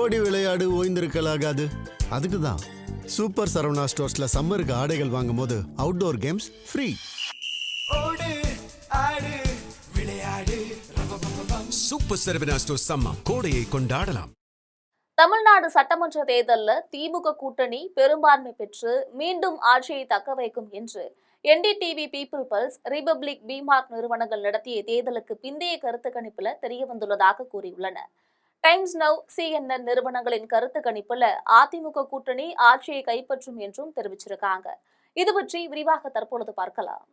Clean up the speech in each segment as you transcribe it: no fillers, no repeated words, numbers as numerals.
ஓடி விளையாடு ஓய்ந்திருக்கலாகாது. அதுக்கு தான் சூப்பர் சரவணா ஸ்டோர்ஸ்ல சம்மருக்கு ஆடைகள் வாங்கும் போது outdoor games free. Super Saravana stores summer கோடையை கொண்டாடலாம். தமிழ்நாடு சட்டமன்ற தேர்தலில் திமுக கூட்டணி பெரும்பான்மை பெற்று மீண்டும் ஆட்சியை தக்க வைக்கும் என்று என்டிடிவி, பீப்புள் பல்ஸ், ரிபப்ளிக், பிமார்க் நிறுவனங்கள் நடத்திய தேர்தலுக்கு பிந்தைய கருத்து கணிப்புல தெரியவந்துள்ளதாக கூறியுள்ளன. டைம்ஸ் நவ், CNN நிறுவனங்களின் கருத்து கணிப்புல அதிமுக கூட்டணி ஆட்சியை கைப்பற்றும் என்றும் தெரிவிச்சிருக்காங்க. இது பற்றி விரிவாக தற்பொழுது பார்க்கலாம்.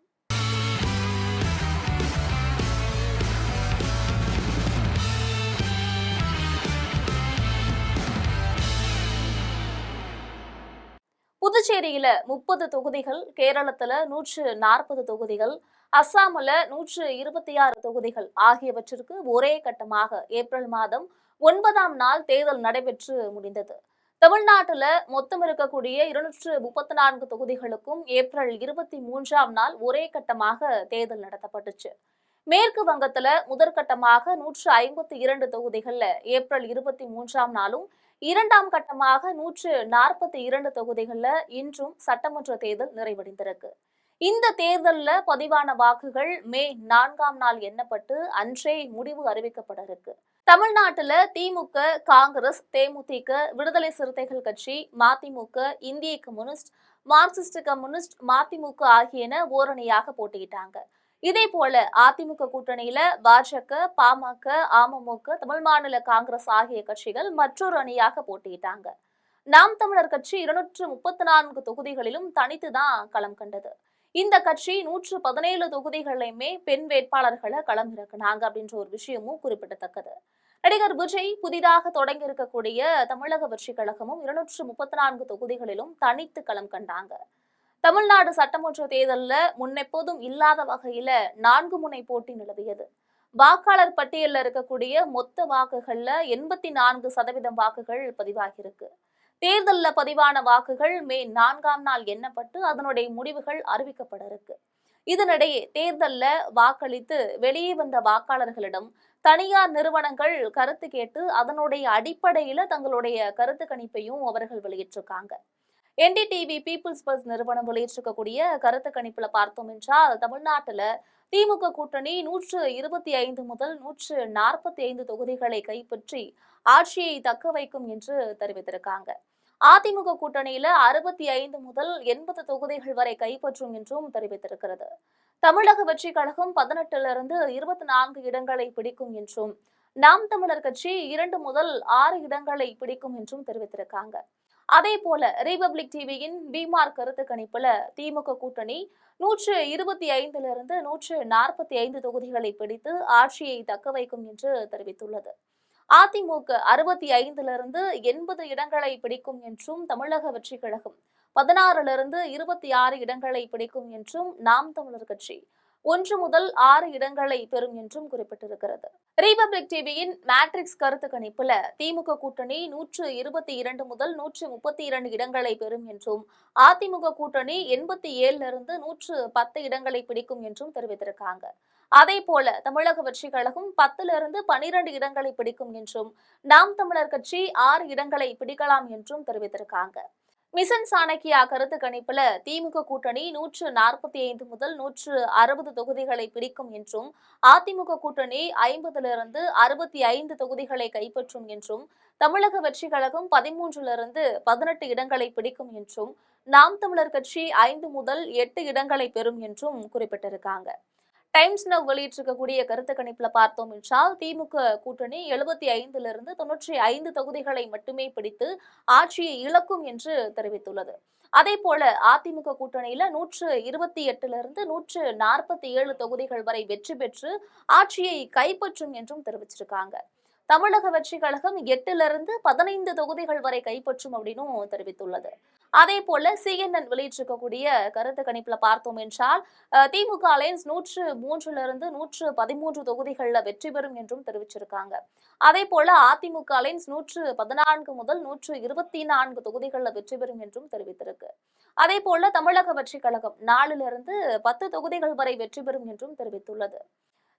புதுச்சேரியில 30 தொகுதிகள், கேரளத்துல 140 தொகுதிகள், அஸ்ஸாமுல 126 தொகுதிகள் ஆகியவற்றிற்கு ஒரே கட்டமாக ஏப்ரல் மாதம் 9ஆம் நாள் தேர்தல் நடைபெற்று முடிந்தது. தமிழ்நாட்டுல மொத்தம் இருக்கக்கூடிய 234 தொகுதிகளுக்கும் ஏப்ரல் 23ஆம் நாள் ஒரே கட்டமாக தேர்தல் நடத்தப்பட்டுச்சு. மேற்கு வங்கத்துல முதற்கட்டமாக 152 தொகுதிகள்ல ஏப்ரல் 23ஆம் நாளும், இரண்டாம் கட்டமாக 142 தொகுதிகள்ல இன்றும் சட்டமன்ற தேர்தல் நிறைவடைந்திருக்கு. இந்த தேர்தல்ல பதிவான வாக்குகள் மே 4ஆம் நாள் எண்ணப்பட்டு அன்றே முடிவு அறிவிக்கப்பட இருக்கு. தமிழ்நாட்டுல திமுக, காங்கிரஸ், தேமுதிக, விடுதலை சிறுத்தைகள் கட்சி, மதிமுக, இந்திய கம்யூனிஸ்ட், மார்க்சிஸ்ட் கம்யூனிஸ்ட், மதிமுக ஆகியன ஓரணியாக போட்டியிட்டாங்க. இதே போல அதிமுக கூட்டணியில பாஜக, பாமக, அமமுக, தமிழ் மாநில காங்கிரஸ் ஆகிய கட்சிகள் மற்றொரு அணியாக போட்டியிட்டாங்க. நாம் தமிழர் கட்சி 234 தொகுதிகளிலும் தனித்துதான் களம் கண்டது. இந்த கட்சி 117 தொகுதிகளையுமே பெண் வேட்பாளர்களை களம் இறக்குனாங்க அப்படின்ற ஒரு விஷயமும் குறிப்பிடத்தக்கது. நடிகர் விஜய் புதிதாக தொடங்கி இருக்கக்கூடிய தமிழக வெற்றி கழகமும் 234 தொகுதிகளிலும் தனித்து களம் கண்டாங்க. தமிழ்நாடு சட்டமன்ற தேர்தலில் முன்னெப்போதும் இல்லாத வகையில 4 முனை போட்டி நிலவியது. வாக்காளர் பட்டியலில் இருக்கக்கூடிய மொத்த வாக்குகள்ல 84% வாக்குகள் பதிவாகியிருக்கு. தேர்தலில் பதிவான வாக்குகள் மே 4ஆம் நாள் எண்ணப்பட்டு அதனுடைய முடிவுகள் அறிவிக்கப்பட இருக்கு. இதனிடையே தேர்தலில் வாக்களித்து வெளியே வந்த வாக்காளர்களிடம் தனியார் நிறுவனங்கள் கருத்து கேட்டு அதனுடைய அடிப்படையில தங்களுடைய கருத்து கணிப்பையும் அவர்கள் வெளியிட்டிருக்காங்க. என்டிடிவி, பீப்புள்ஸ் பல்ஸ் நிறுவனம் வெளியிட்டிருக்கக்கூடிய கருத்து கணிப்புல பார்த்தோம் என்றால், தமிழ்நாட்டுல திமுக கூட்டணி 125 முதல் 145 தொகுதிகளை கைப்பற்றி ஆட்சியை தக்க வைக்கும் என்று தெரிவித்திருக்காங்க. அதிமுக கூட்டணியில 65 முதல் 80 தொகுதிகள் வரை கைப்பற்றும் என்றும் தெரிவித்திருக்கிறது. தமிழக வெற்றி கழகம் 18லிருந்து 24 இடங்களை பிடிக்கும் என்றும், நாம் தமிழர் கட்சி 2 முதல் 6 இடங்களை பிடிக்கும் என்றும் தெரிவித்திருக்காங்க. அதே போல ரிபப்ளிக் டிவியின் பிமார்க் கருத்து கணிப்புல திமுக கூட்டணி 125லிருந்து 145 தொகுதிகளை பிடித்து ஆட்சியை தக்க வைக்கும் என்று தெரிவித்துள்ளது. அதிமுக 65லிருந்து 80 இடங்களை பிடிக்கும் என்றும், தமிழக வெற்றி கழகம் 16லிருந்து 26 இடங்களை பிடிக்கும் என்றும், நாம் தமிழர் கட்சி 1 முதல் 6 இடங்களை பெறும் என்றும் குறிப்பிட்டிருக்கிறது. ரிபப்ளிக் டிவியின் மேட்ரிக்ஸ் கருத்து கணிப்புல திமுக கூட்டணி 122 முதல் 132 இடங்களை பெறும் என்றும், அதிமுக கூட்டணி 87லிருந்து 110 இடங்களை பிடிக்கும் என்றும் தெரிவித்திருக்காங்க. அதே போல தமிழக வெற்றி கழகம் 10லிருந்து 12 இடங்களை பிடிக்கும் என்றும், நாம் தமிழர் கட்சி 6 இடங்களை பிடிக்கலாம் என்றும் தெரிவித்திருக்காங்க. மிஷன் சாணக்கியா கருத்து கணிப்புல திமுக கூட்டணி 145 முதல் 160 தொகுதிகளை பிடிக்கும் என்றும், அதிமுக கூட்டணி 50லிருந்து 65 தொகுதிகளை கைப்பற்றும் என்றும், தமிழக வெற்றி கழகம் 13லிருந்து 18 இடங்களை பிடிக்கும் என்றும், நாம் தமிழர் கட்சி 5 முதல் 8 இடங்களை பெறும் என்றும் குறிப்பிட்டிருக்காங்க. டைம்ஸ் நவ் வெளியிட்டிருக்கக்கூடிய கருத்து கணிப்புல பார்த்தோம் என்றால், திமுக கூட்டணி 75லிருந்து 95 தொகுதிகளை மட்டுமே பிடித்து ஆட்சியை இழக்கும் என்று தெரிவித்துள்ளது. அதே போல அதிமுக கூட்டணியில 128லிருந்து 147 தொகுதிகள் வரை வெற்றி பெற்று ஆட்சியை கைப்பற்றும் என்றும் தெரிவிச்சிருக்காங்க. தமிழக வெற்றி கழகம் 8லிருந்து 15 தொகுதிகள் வரை கைப்பற்றும் அப்படின்னும் தெரிவித்துள்ளது. அதே போல CNN வெளியிட்டிருக்கக்கூடிய கருத்து கணிப்புல பார்த்தோம் என்றால், திமுக அலையன்ஸ் 103லிருந்து 113 தொகுதிகளில் வெற்றி பெறும் என்றும் தெரிவிச்சிருக்காங்க. அதே போல அதிமுக அலையன்ஸ் 114 முதல் 124 தொகுதிகளில் வெற்றி பெறும் என்றும் தெரிவித்திருக்கு. அதே போல தமிழக வெற்றி கழகம் 4லிருந்து 10 தொகுதிகள் வரை வெற்றி பெறும் என்றும் தெரிவித்துள்ளது.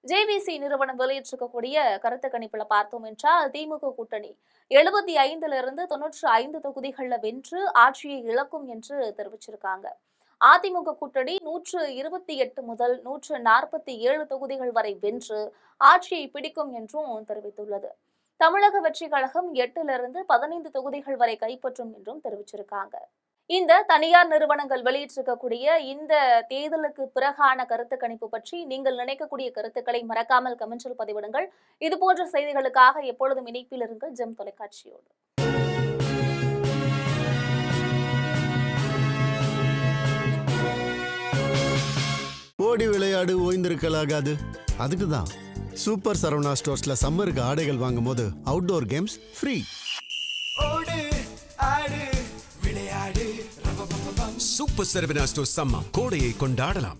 ஜேவிசி நிறுவனம் வெளியிட்டிருக்கக்கூடிய கருத்து கணிப்புல பார்த்தோம் என்றால் திமுக கூட்டணி 75 95 தொகுதிகள்ல வென்று ஆட்சியை இழக்கும் என்று தெரிவிச்சிருக்காங்க. அதிமுக கூட்டணி 128 முதல் 147 தொகுதிகள் வரை வென்று ஆட்சியை பிடிக்கும் என்றும் தெரிவித்துள்ளது. தமிழக வெற்றி கழகம் 8 15 தொகுதிகள் வரை கைப்பற்றும் என்றும் தெரிவிச்சிருக்காங்க. இந்த தனியார் நிறுவனங்கள் வெளியிட்டிருக்கக்கூடிய இந்த தேர்தலுக்கு பிறகான கருத்து கணிப்பு பற்றி நீங்கள் நினைக்கக்கூடிய கருத்துக்களை மறக்காமல் கமெண்டில் பதிவிடுங்கள். இதுபோன்ற செய்திகளுக்காக எப்பொழுதும் இணைப்பில் இருங்கள் ஜெம் தொலைக்காட்சியோடு. ஓடி விளையாடு ஓய்ந்திருக்கலாகாது. அதுக்கு தான் சூப்பர் சரவணா ஸ்டோர்ஸ்ல சம்மருக்கு ஆடைகள் வாங்கும் போது outdoor games free. Super Saravana stores summer கோடையை கொண்டாடலாம்.